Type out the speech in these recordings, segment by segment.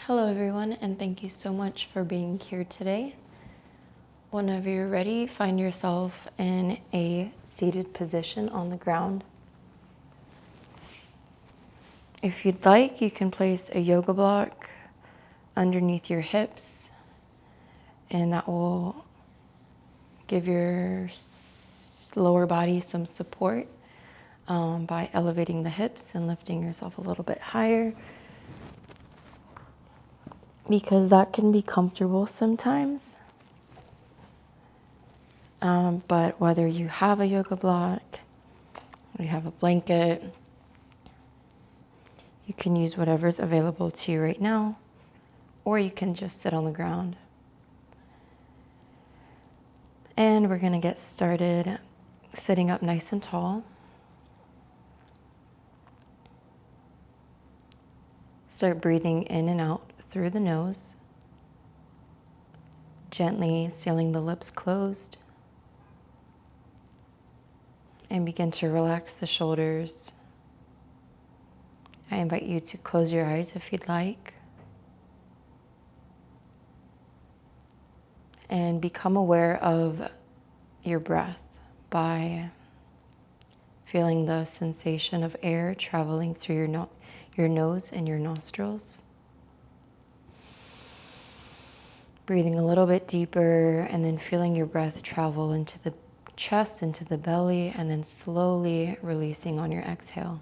Hello everyone, and thank you so much for being here today. Whenever you're ready, find yourself in a seated position on the ground. If you'd like, you can place a yoga block underneath your hips, and that will give your lower body some support by elevating the hips and lifting yourself a little bit higher, because that can be comfortable sometimes. But whether you have a yoga block, or you have a blanket, you can use whatever's available to you right now, or you can just sit on the ground. And we're going to get started sitting up nice and tall. Start breathing in and out through the nose, gently sealing the lips closed, and begin to relax the shoulders. I invite you to close your eyes if you'd like, and become aware of your breath by feeling the sensation of air traveling through your nose and your nostrils. Breathing a little bit deeper, and then feeling your breath travel into the chest, into the belly, and then slowly releasing on your exhale.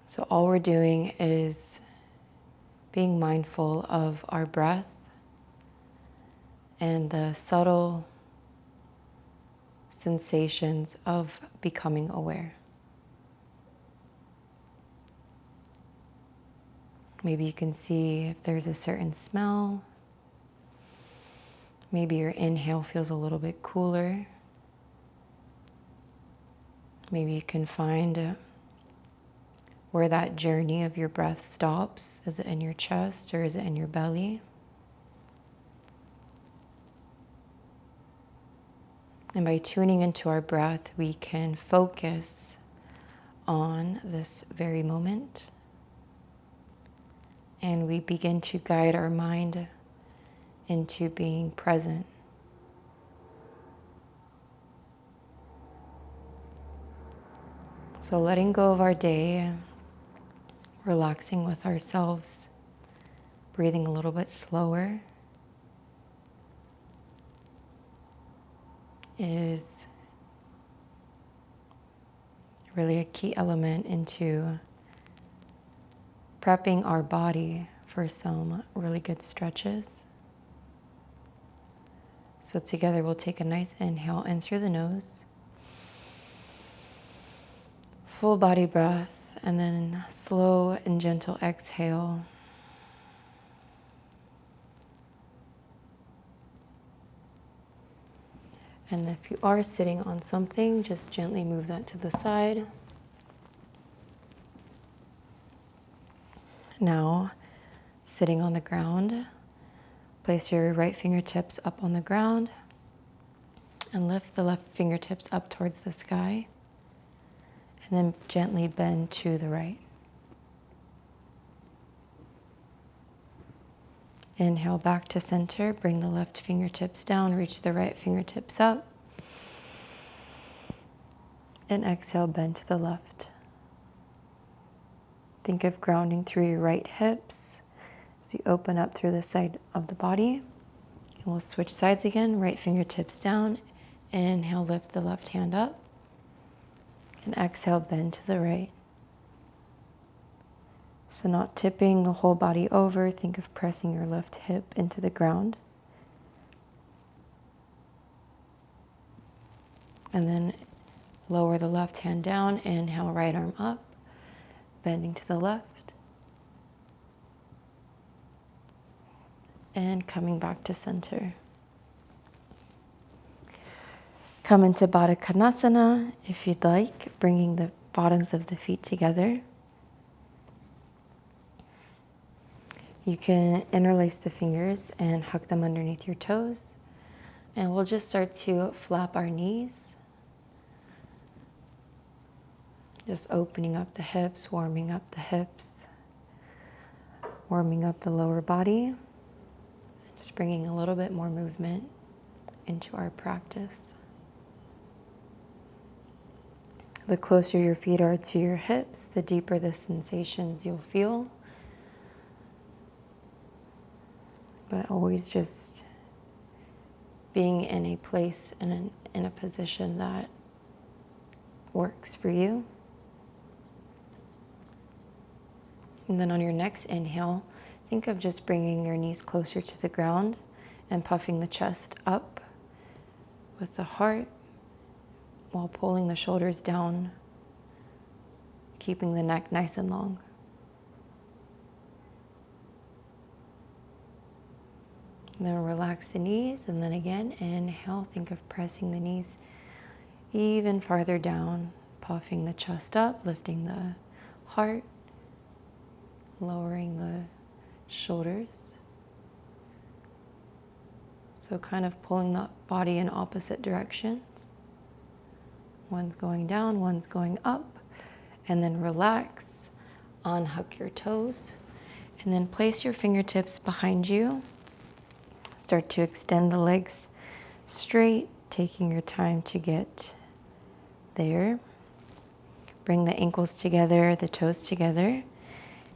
So all we're doing is being mindful of our breath and the subtle sensations of becoming aware. Maybe you can see if there's a certain smell. Maybe your inhale feels a little bit cooler. Maybe you can find where that journey of your breath stops. Is it in your chest or is it in your belly? And by tuning into our breath, we can focus on this very moment. And we begin to guide our mind into being present. So letting go of our day, relaxing with ourselves, breathing a little bit slower is really a key element into prepping our body for some really good stretches. So together we'll take a nice inhale in through the nose, full body breath, and then slow and gentle exhale. And if you are sitting on something, just gently move that to the side. Now, sitting on the ground, place your right fingertips up on the ground and lift the left fingertips up towards the sky, and then gently bend to the right. Inhale back to center, bring the left fingertips down, reach the right fingertips up, and exhale, bend to the left. Think of grounding through your right hips as you open up through the side of the body. And we'll switch sides again, right fingertips down. Inhale, lift the left hand up. And exhale, bend to the right. So not tipping the whole body over, think of pressing your left hip into the ground. And then lower the left hand down, inhale, right arm up, bending to the left. And coming back to center. Come into Baddha Konasana if you'd like, bringing the bottoms of the feet together. You can interlace the fingers and hook them underneath your toes. And we'll just start to flap our knees. Just opening up the hips, warming up the hips, warming up the lower body. Just bringing a little bit more movement into our practice. The closer your feet are to your hips, the deeper the sensations you'll feel. But always just being in a place and in a position that works for you. And then on your next inhale, think of just bringing your knees closer to the ground and puffing the chest up with the heart while pulling the shoulders down, keeping the neck nice and long. And then relax the knees, and then again, inhale, think of pressing the knees even farther down, puffing the chest up, lifting the heart, lowering the shoulders. So kind of pulling the body in opposite directions. One's going down, one's going up. And then relax, unhook your toes. And then place your fingertips behind you. Start to extend the legs straight, taking your time to get there. Bring the ankles together, the toes together.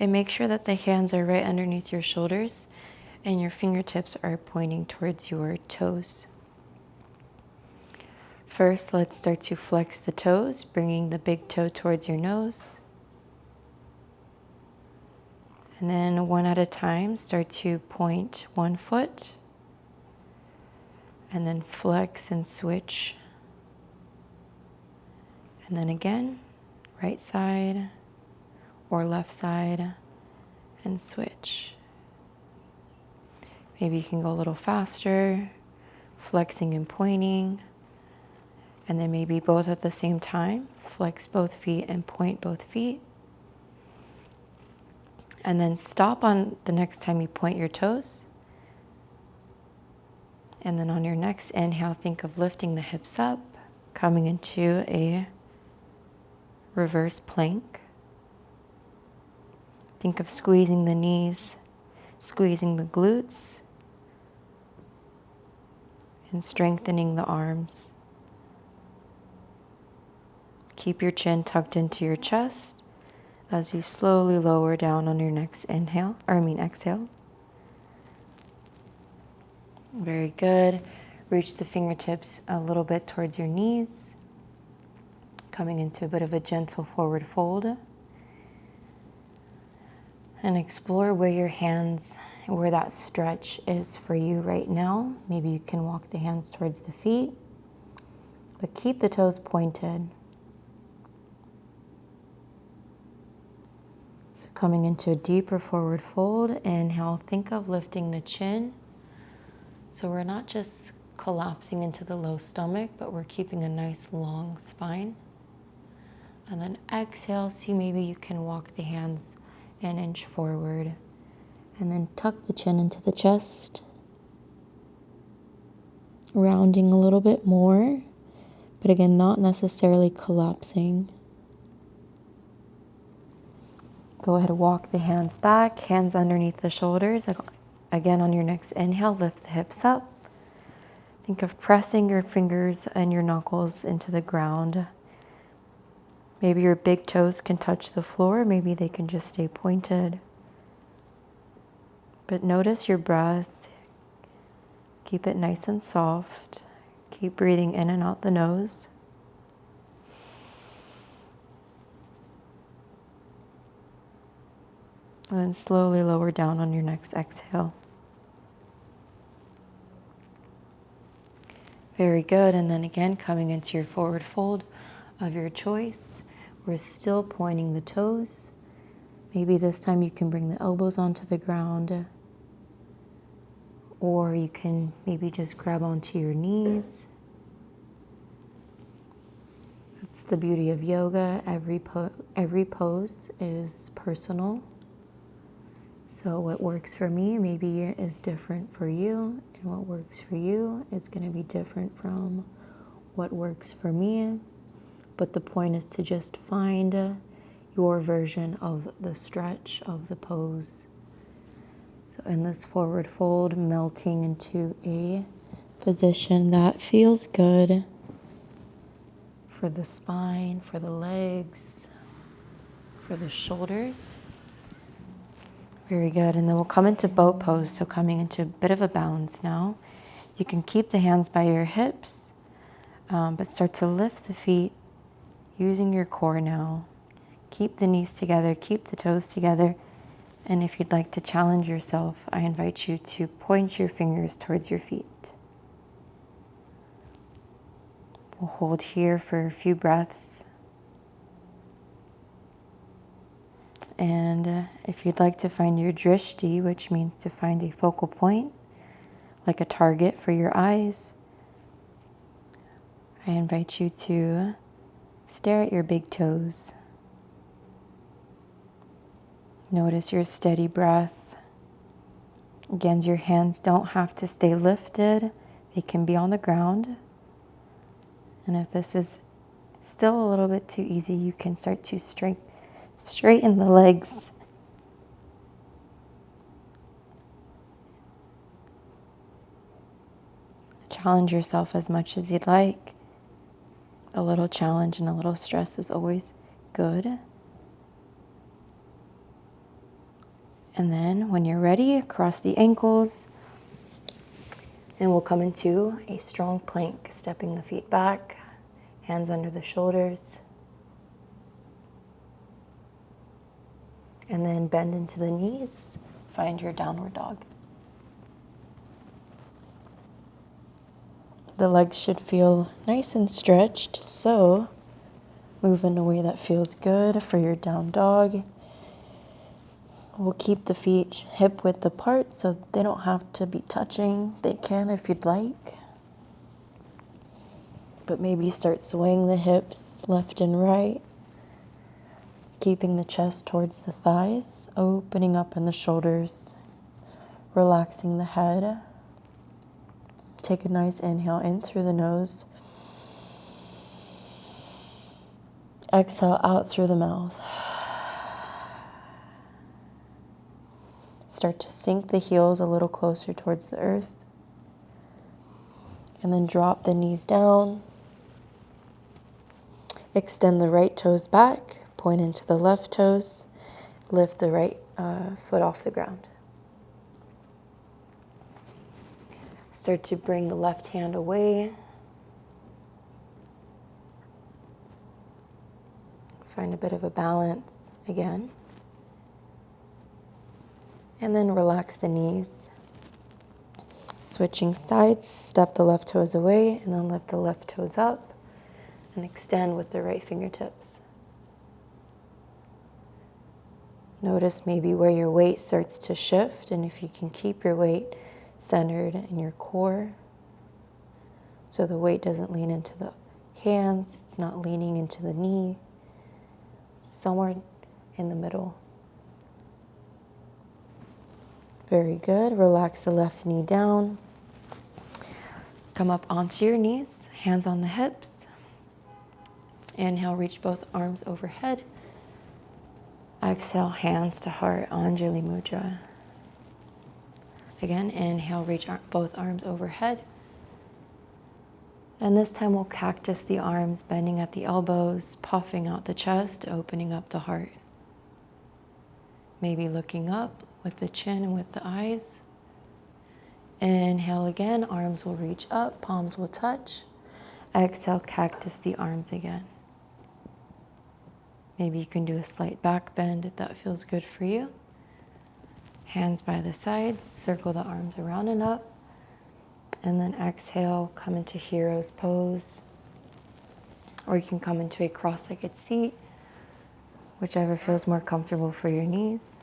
And make sure that the hands are right underneath your shoulders and your fingertips are pointing towards your toes. First, let's start to flex the toes, bringing the big toe towards your nose. And then one at a time, start to point one foot. And then flex and switch. And then again, right side or left side and switch. Maybe you can go a little faster, flexing and pointing. And then maybe both at the same time, flex both feet and point both feet. And then stop on the next time you point your toes. And then on your next inhale, think of lifting the hips up, coming into a reverse plank. Think of squeezing the knees, squeezing the glutes, and strengthening the arms. Keep your chin tucked into your chest as you slowly lower down on your next exhale. Very good. Reach the fingertips a little bit towards your knees, coming into a bit of a gentle forward fold. And explore where that stretch is for you right now. Maybe you can walk the hands towards the feet, but keep the toes pointed. So coming into a deeper forward fold, inhale, think of lifting the chin. So we're not just collapsing into the low stomach, but we're keeping a nice long spine. And then exhale, see maybe you can walk the hands an inch forward. And then tuck the chin into the chest. Rounding a little bit more, but again, not necessarily collapsing. Go ahead and walk the hands back, hands underneath the shoulders. Again, on your next inhale, lift the hips up. Think of pressing your fingers and your knuckles into the ground. Maybe your big toes can touch the floor. Maybe they can just stay pointed. But notice your breath. Keep it nice and soft. Keep breathing in and out the nose. And then slowly lower down on your next exhale. Very good. And then again, coming into your forward fold of your choice. We're still pointing the toes. Maybe this time you can bring the elbows onto the ground. Or you can maybe just grab onto your knees. That's the beauty of yoga. Every pose is personal. So what works for me maybe is different for you. And what works for you is going to be different from what works for me. But the point is to just find your version of the stretch of the pose. So in this forward fold, melting into a position that feels good for the spine, for the legs, for the shoulders. Very good. And then we'll come into boat pose. So coming into a bit of a balance now. You can keep the hands by your hips, but start to lift the feet using your core now. Keep the knees together, keep the toes together. And if you'd like to challenge yourself, I invite you to point your fingers towards your feet. We'll hold here for a few breaths. And if you'd like to find your drishti, which means to find a focal point, like a target for your eyes, I invite you to stare at your big toes. Notice your steady breath. Again, your hands don't have to stay lifted. They can be on the ground. And if this is still a little bit too easy, you can start to straighten the legs. Challenge yourself as much as you'd like. A little challenge and a little stress is always good. And then when you're ready, cross the ankles. And we'll come into a strong plank, stepping the feet back, hands under the shoulders. And then bend into the knees, find your downward dog. The legs should feel nice and stretched, so move in a way that feels good for your down dog. We'll keep the feet hip width apart so they don't have to be touching. They can if you'd like. But maybe start swaying the hips left and right. Keeping the chest towards the thighs, opening up in the shoulders, relaxing the head. Take a nice inhale in through the nose. Exhale out through the mouth. Start to sink the heels a little closer towards the earth. And then drop the knees down. Extend the right toes back. Point into the left toes. Lift the right foot off the ground. Start to bring the left hand away. Find a bit of a balance again. And then relax the knees. Switching sides, step the left toes away and then lift the left toes up and extend with the right fingertips. Notice maybe where your weight starts to shift, and if you can keep your weight centered in your core so the weight doesn't lean into the hands, it's not leaning into the knee, somewhere in the middle. Very good. Relax the left knee down. Come up onto your knees, hands on the hips. Inhale, reach both arms overhead. Exhale, hands to heart, Anjali Mudra. Again, inhale, reach both arms overhead. And this time we'll cactus the arms, bending at the elbows, puffing out the chest, opening up the heart. Maybe looking up with the chin and with the eyes. Inhale again, arms will reach up, palms will touch. Exhale, cactus the arms again. Maybe you can do a slight back bend if that feels good for you. Hands by the sides, circle the arms around and up. And then exhale, come into hero's pose. Or you can come into a cross-legged seat, whichever feels more comfortable for your knees.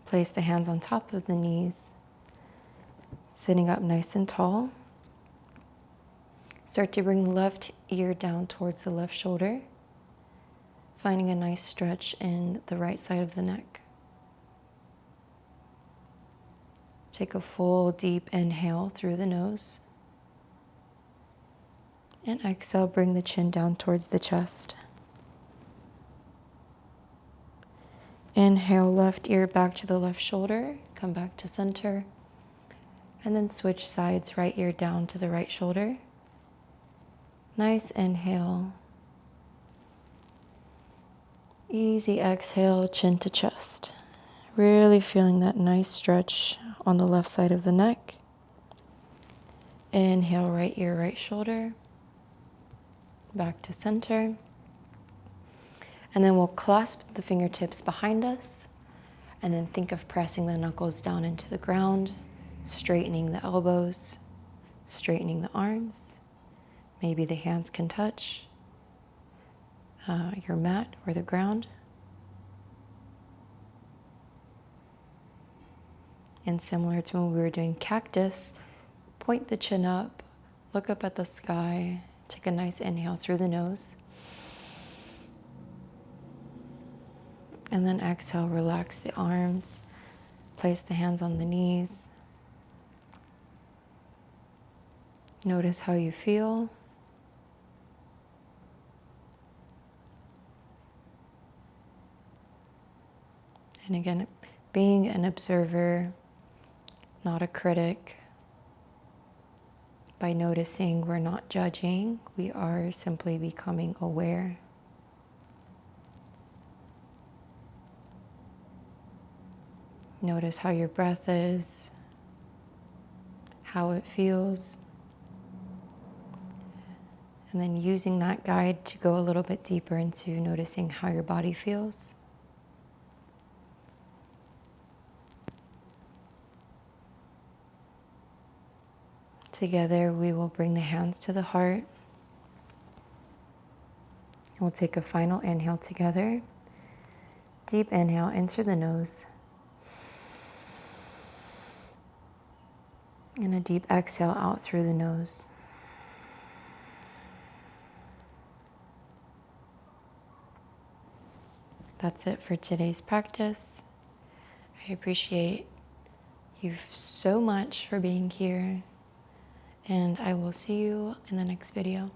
Place the hands on top of the knees, sitting up nice and tall. Start to bring the left ear down towards the left shoulder, finding a nice stretch in the right side of the neck. Take a full deep inhale through the nose. And exhale, bring the chin down towards the chest. Inhale, left ear back to the left shoulder. Come back to center. And then switch sides, right ear down to the right shoulder. Nice inhale. Easy exhale, chin to chest. Really feeling that nice stretch on the left side of the neck. Inhale, right ear, right shoulder. Back to center. And then we'll clasp the fingertips behind us. And then think of pressing the knuckles down into the ground, straightening the elbows, straightening the arms. Maybe the hands can touch your mat or the ground. And similar to when we were doing cactus, point the chin up, look up at the sky, take a nice inhale through the nose. And then exhale, relax the arms, place the hands on the knees. Notice how you feel. And again, being an observer, not a critic. By noticing, we're not judging, we are simply becoming aware. Notice how your breath is, how it feels. And then using that guide to go a little bit deeper into noticing how your body feels. Together, we will bring the hands to the heart. We'll take a final inhale together. Deep inhale in through the nose. And a deep exhale out through the nose. That's it for today's practice. I appreciate you so much for being here. And I will see you in the next video.